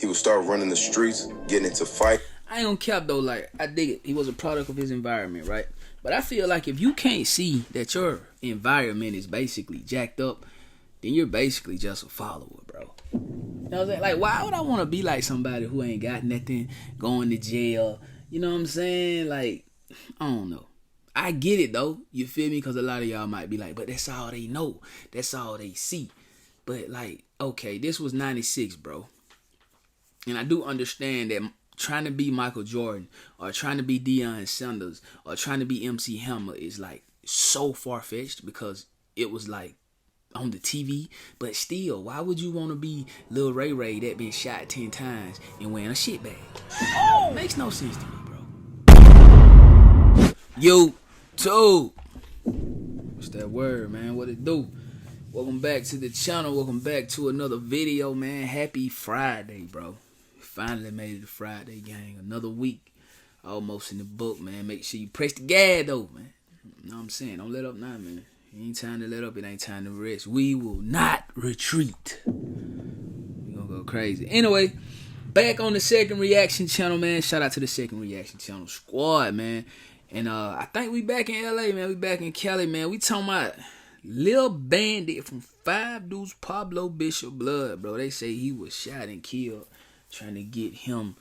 He would start running the streets, getting into fights. I ain't gonna cap though, like, I dig it. He was a product of his environment, right? But I feel like if you can't see that your environment is basically jacked up, then you're basically just a follower, bro. You know what I'm saying? Like, why would I want to be like somebody who ain't got nothing, going to jail? You know what I'm saying? Like, I don't know. I get it though. You feel me? Because a lot of y'all might be like, but that's all they know. That's all they see. But like, okay, this was 96, bro. And I do understand that trying to be Michael Jordan or trying to be Deion Sanders or trying to be MC Hammer is like so far-fetched because it was like on the TV. But still, why would you want to be Lil Ray Ray that been shot 10 times and wearing a shit bag? Oh! Makes no sense to me, bro. Yo, two. What's that word, man? What it do? Welcome back to the channel. Welcome back to another video, man. Happy Friday, bro. Finally made it to Friday, gang. Another week. Almost in the book, man. Make sure you press the gas, though, man. You know what I'm saying? Don't let up now, man. It ain't time to let up. It ain't time to rest. We will not retreat. We gonna go crazy. Anyway, back on the Second Reaction channel, man. Shout out to the Second Reaction channel squad, man. And I think we back in LA, man. We back in Cali, man. We talking about Lil Bandit from 5 Deuce Pablo Bishop blood, bro. They say he was shot and killed trying to get him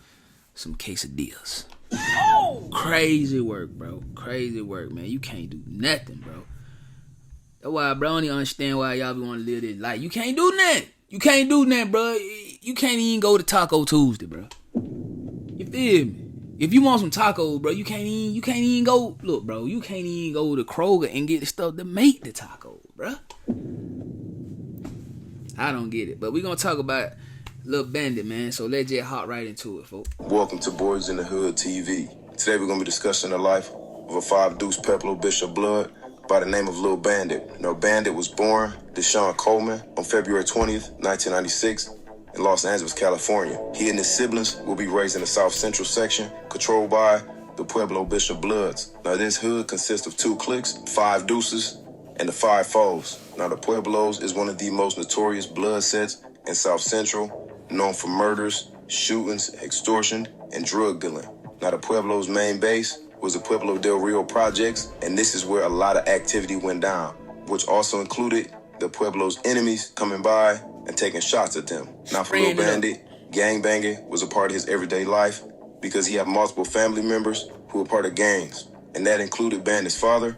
some quesadillas. Oh! Crazy work, bro. Crazy work, man. You can't do nothing, bro. That's why, bro, I don't even understand why y'all be want to live this life. You can't do nothing. You can't do nothing, bro. You can't even go to Taco Tuesday, bro. You feel me? If you want some tacos, bro, you can't even go. Look, bro, you can't even go to Kroger and get the stuff to make the tacos, bro. I don't get it, but we gonna talk about Lil Bandit, man. So let's just hop right into it, folks. Welcome to Boys in the Hood TV. Today we're gonna be discussing the life of a 5 Deuce Pablo Bishop blood by the name of Lil Bandit. Now, Bandit was born Deshaun Coleman on February 20th, 1996. In Los Angeles, California. He and his siblings will be raised in the South Central section, controlled by the Pueblo Bishop Bloods. Now, this hood consists of 2 cliques, 5 Deuces, and the 5 Foes. Now, the Pueblos is one of the most notorious blood sets in South Central, known for murders, shootings, extortion, and drug dealing. Now, the Pueblo's main base was the Pueblo del Rio projects, and this is where a lot of activity went down, which also included the Pueblo's enemies coming by and taking shots at them. Now, for Lil Bandit, gangbanging was a part of his everyday life because he had multiple family members who were part of gangs. And that included Bandit's father,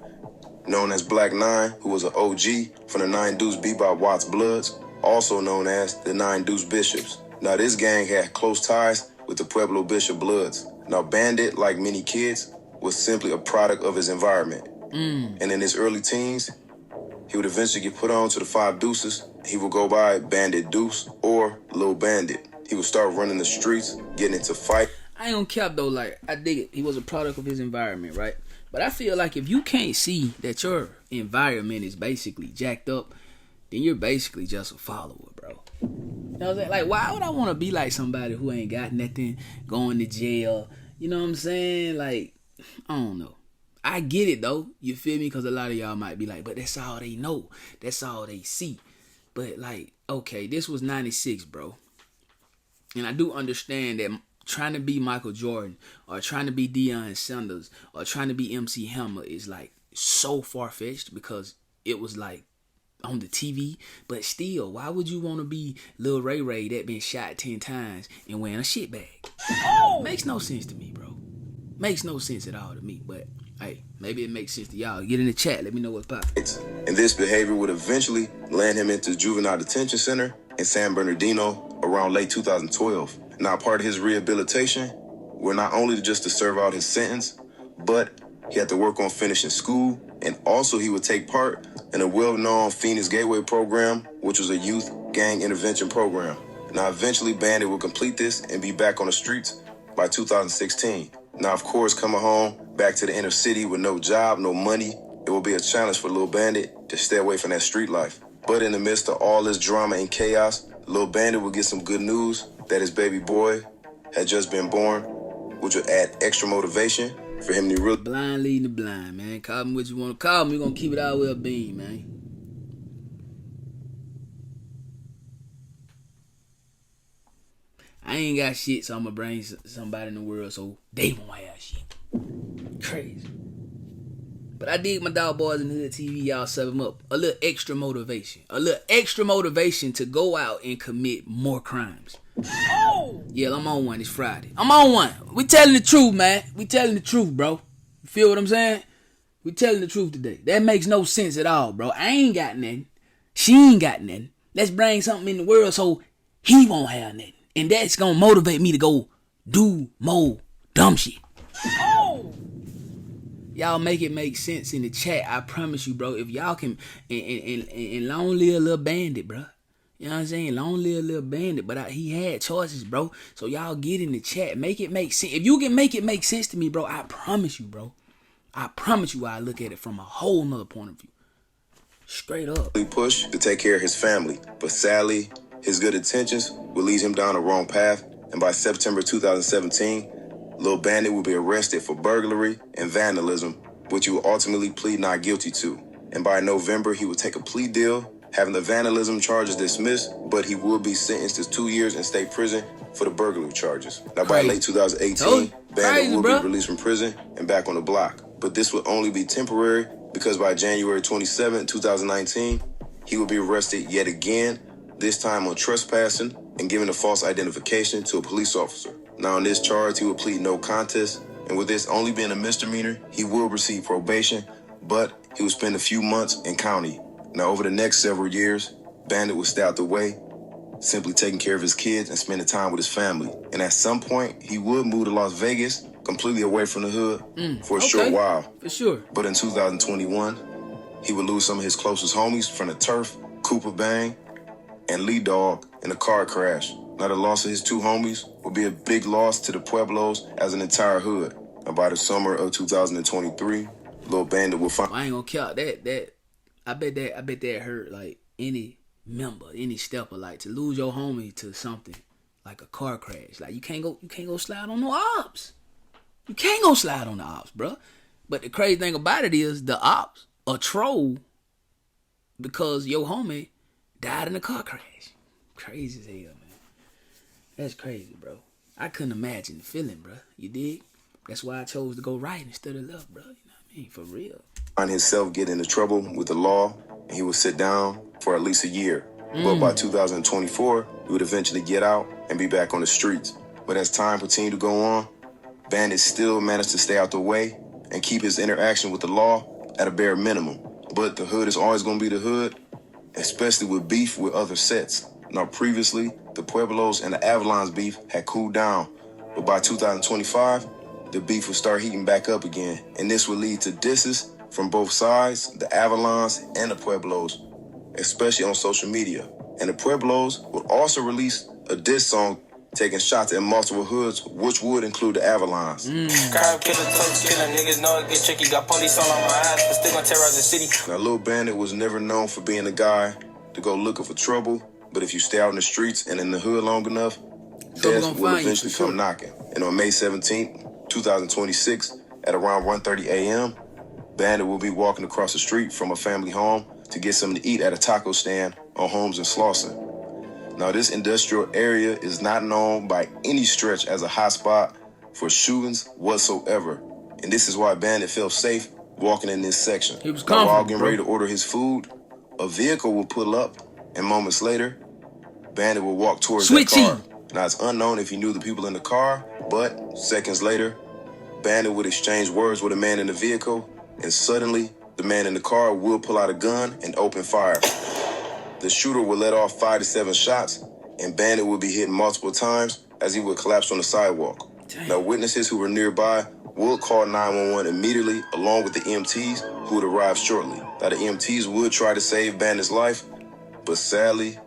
known as Black 9, who was an OG from the 9 Deuce Bebop Watts Bloods, also known as the 9 Deuce Bishops. Now, this gang had close ties with the Pueblo Bishop Bloods. Now, Bandit, like many kids, was simply a product of his environment. And in his early teens, he would eventually get put on to the 5 Deuces. He would go by Bandit Deuce or Lil Bandit. He would start running the streets, getting into fights. I ain't gonna cap though, like, I dig it. He was a product of his environment, right? But I feel like if you can't see that your environment is basically jacked up, then you're basically just a follower, bro. You know what I'm saying? Like, why would I want to be like somebody who ain't got nothing, going to jail? You know what I'm saying? Like, I don't know. I get it though. You feel me? Because a lot of y'all might be like, but that's all they know. That's all they see. But like, okay, this was 96, bro. And I do understand that trying to be Michael Jordan or trying to be Deion Sanders or trying to be MC Hammer is like so far-fetched because it was like on the TV. But still, why would you want to be Lil Ray Ray that been shot 10 times and wearing a shit bag? Oh! Makes no sense to me, bro. Makes no sense at all to me, but hey, maybe it makes sense to y'all. Get in the chat. Let me know what's poppin'. And this behavior would eventually land him into juvenile detention center in San Bernardino around late 2012. Now, part of his rehabilitation were not only just to serve out his sentence, but he had to work on finishing school, and also he would take part in a well-known Phoenix Gateway program, which was a youth gang intervention program. Now, eventually, Bandit will complete this and be back on the streets by 2016. Now, of course, coming home back to the inner city with no job, no money, it will be a challenge for Lil Bandit to stay away from that street life. But in the midst of all this drama and chaos, Lil Bandit will get some good news that his baby boy had just been born, which will add extra motivation for him to really... Blind leading the blind, man. Call me what you want to call me. We're going to keep it all well being, man. I ain't got shit, so I'm gonna bring somebody in the world so they won't have shit. Crazy. But I dig my dog boys in the hood TV, y'all set them up. A little extra motivation. A little extra motivation to go out and commit more crimes. Oh! Yeah, I'm on one. It's Friday. I'm on one. We telling the truth, man. We telling the truth, bro. You feel what I'm saying? We telling the truth today. That makes no sense at all, bro. I ain't got nothing. She ain't got nothing. Let's bring something in the world so he won't have nothing. And that's gonna motivate me to go do more dumb shit. Oh! Y'all make it make sense in the chat. I promise you, bro. If y'all can, and long live Lil Bandit, bro. You know what I'm saying? Long live Lil Bandit. But he had choices, bro. So y'all get in the chat. Make it make sense. If you can make it make sense to me, bro, I promise you, bro. I promise you I look at it from a whole nother point of view. Straight up. He pushed to take care of his family. But sadly, his good intentions will lead him down the wrong path. And by September 2017, Lil Bandit will be arrested for burglary and vandalism, which he will ultimately plead not guilty to. And by November, he will take a plea deal, having the vandalism charges dismissed, but he will be sentenced to 2 years in state prison for the burglary charges. Now, by late 2018, Bandit will be released from prison and back on the block. But this will only be temporary because by January 27, 2019, he will be arrested yet again, this time on trespassing and giving a false identification to a police officer. Now, on this charge, he will plead no contest, and with this only being a misdemeanor, he will receive probation, but he will spend a few months in county. Now, over the next several years, Bandit will stay out the way, simply taking care of his kids and spending time with his family. And at some point, he would move to Las Vegas, completely away from the hood, for a short while. For sure. But in 2021, he would lose some of his closest homies from the Turf, Cooper Bang, and Lee Dog in a car crash. Now, the loss of his two homies will be a big loss to the Pueblos as an entire hood. And by the summer of 2023, Lil Bandit will find... I ain't gonna count that. I bet that hurt like any member, any stepper, like to lose your homie to something like a car crash. Like you can't go slide on no ops. You can't go slide on the ops, bro. But the crazy thing about it is the ops are troll because your homie died in a car crash. Crazy as hell, man. That's crazy, bro. I couldn't imagine the feeling, bro. You dig? That's why I chose to go right instead of left, bro. You know what I mean? For real. Find himself getting into trouble with the law, and he would sit down for at least a year. But by 2024, he would eventually get out and be back on the streets. But as time continued to go on, Bandit still managed to stay out the way and keep his interaction with the law at a bare minimum. But the hood is always going to be the hood, especially with beef with other sets. Now, previously, the Pueblos and the Avalon's beef had cooled down. But by 2025, the beef would start heating back up again. And this would lead to disses from both sides, the Avalons and the Pueblos, especially on social media. And the Pueblos would also release a diss song taking shots at multiple hoods, which would include the Avalons. Now, Lil Bandit was never known for being a guy to go looking for trouble, but if you stay out in the streets and in the hood long enough, death will eventually come knocking. And on May 17th, 2026, at around 1:30 a.m., Bandit will be walking across the street from a family home to get something to eat at a taco stand on Holmes and Slauson. Now, this industrial area is not known by any stretch as a hotspot for shootings whatsoever. And this is why Bandit felt safe walking in this section. He was confident, while getting ready to order his food, a vehicle will pull up, and moments later, Bandit will walk towards that car. Now, it's unknown if he knew the people in the car, but seconds later, Bandit would exchange words with a man in the vehicle, and suddenly, the man in the car will pull out a gun and open fire. The shooter will let off 5 to 7 shots, and Bandit will be hit multiple times as he would collapse on the sidewalk. Damn. Now, witnesses who were nearby would call 911 immediately, along with the EMTs who would arrive shortly. Now, the EMTs would try to save Bandit's life, but sadly,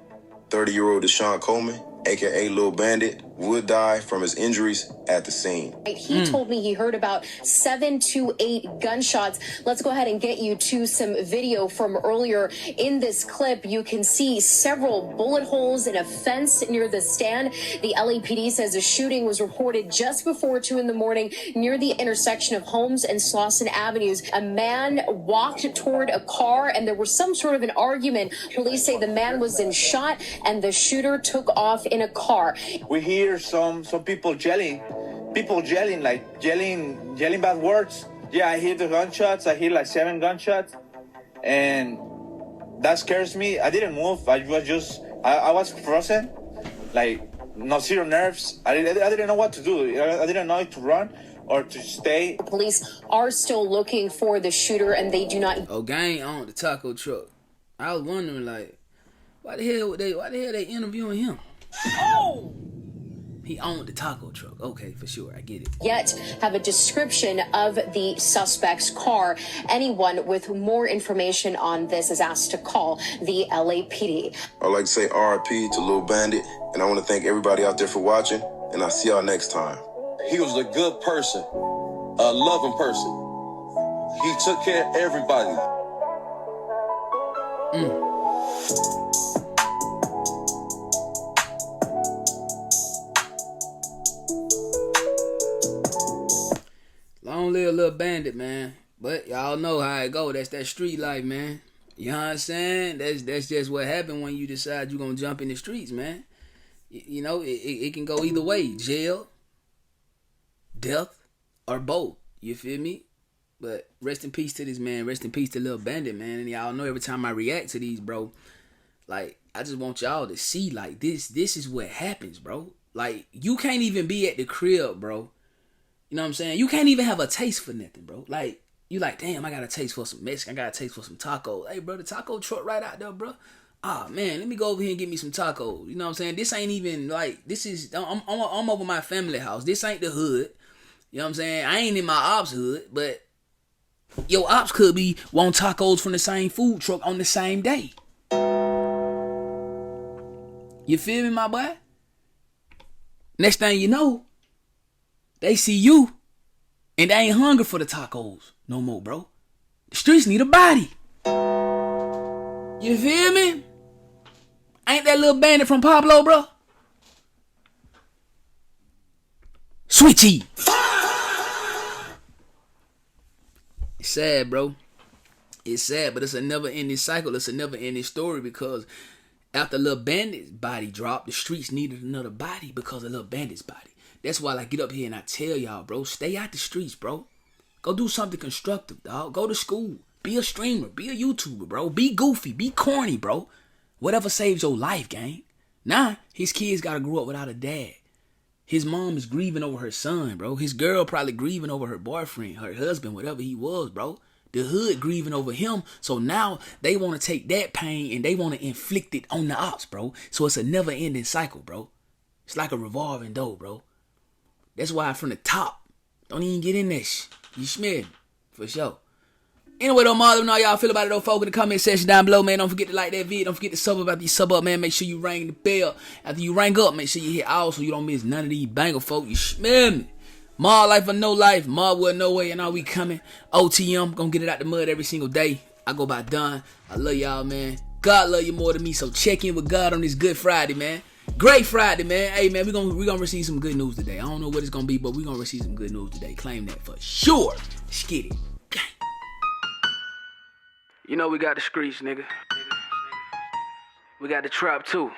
30-year-old Deshaun Coleman, a.k.a. Lil Bandit, would die from his injuries at the scene. He told me he heard about 7 to 8 gunshots. Let's go ahead and get you to some video from earlier. In this clip, you can see several bullet holes in a fence near the stand. The LAPD says the shooting was reported just before 2 in the morning near the intersection of Holmes and Slauson Avenues. A man walked toward a car and there was some sort of an argument. Police say the man was then shot and the shooter took off in a car. We're here hear some people yelling, like yelling bad words. Yeah, I hear the gunshots. I hear like 7 gunshots, and that scares me. I didn't move. I was frozen, like no zero nerves. I didn't know what to do. I didn't know if to run or to stay. Police are still looking for the shooter, and they do not. Oh, gang owned the taco truck. I was wondering, like, why the hell they interviewing him? Oh! He owned the taco truck. Okay, for sure, I get it. Yet have a description of the suspect's car. Anyone with more information on this is asked to call the LAPD. I'd like to say RIP to Lil Bandit, and I want to thank everybody out there for watching, and I'll see y'all next time. He was a good person, a loving person. He took care of everybody. Long live Lil Bandit, man. But y'all know how it go. That's that street life, man. You know what I'm saying? That's just what happened when you decide you're gonna jump in the streets, man. You know, it can go either way. Jail, death, or both. You feel me? But rest in peace to this man. Rest in peace to Lil Bandit, man. And y'all know every time I react to these, bro, like, I just want y'all to see, like, this is what happens, bro. Like, you can't even be at the crib, bro. You know what I'm saying? You can't even have a taste for nothing, bro. Like, you like, damn, I got a taste for some Mexican. I got a taste for some tacos. Hey, bro, the taco truck right out there, bro. Ah, man, let me go over here and get me some tacos. You know what I'm saying? This ain't even, like, this is, I'm over my family house. This ain't the hood. You know what I'm saying? I ain't in my ops hood, but your ops could be want tacos from the same food truck on the same day. You feel me, my boy? Next thing you know, they see you, and they ain't hungry for the tacos no more, bro. The streets need a body. You feel me? Ain't that Lil Bandit from Pablo, bro? Switchy. It's sad, bro. It's sad, but it's a never-ending cycle. It's a never-ending story because after Lil Bandit's body dropped, the streets needed another body because of Lil Bandit's body. That's why I get up here and I tell y'all, bro, stay out the streets, bro. Go do something constructive, dog. Go to school. Be a streamer. Be a YouTuber, bro. Be goofy. Be corny, bro. Whatever saves your life, gang. Nah, his kids gotta grow up without a dad. His mom is grieving over her son, bro. His girl probably grieving over her boyfriend, her husband, whatever he was, bro. The hood grieving over him. So now they want to take that pain and they want to inflict it on the ops, bro. So it's a never-ending cycle, bro. It's like a revolving door, bro. That's why from the top, don't even get in this. You smell me, for sure. Anyway, though, mother, know how y'all feel about it, though, folk, in the comment section down below, man. Don't forget to like that video. Don't forget to sub up after you sub up, man. Make sure you ring the bell. After you ring up, make sure you hit all so you don't miss none of these banger, folk. You smell me? Ma life or no life, ma will no way, and all we coming. OTM, gonna get it out the mud every single day. I go by Don. I love y'all, man. God love you more than me, so check in with God on this Good Friday, man. Great Friday, man. Hey, man, we gonna receive some good news today. I don't know what it's gonna be, but we gonna receive some good news today. Claim that for sure. Let's get it. You know we got the streets, nigga. We got the trap, too.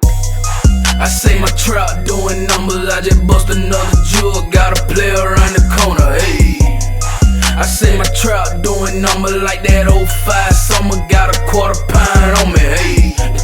I say my trap doing numbers, I just bust another jewel. Got a player around the corner, hey. I say my trap doing numbers like that 05 summer. Got a quarter pound on me, hey.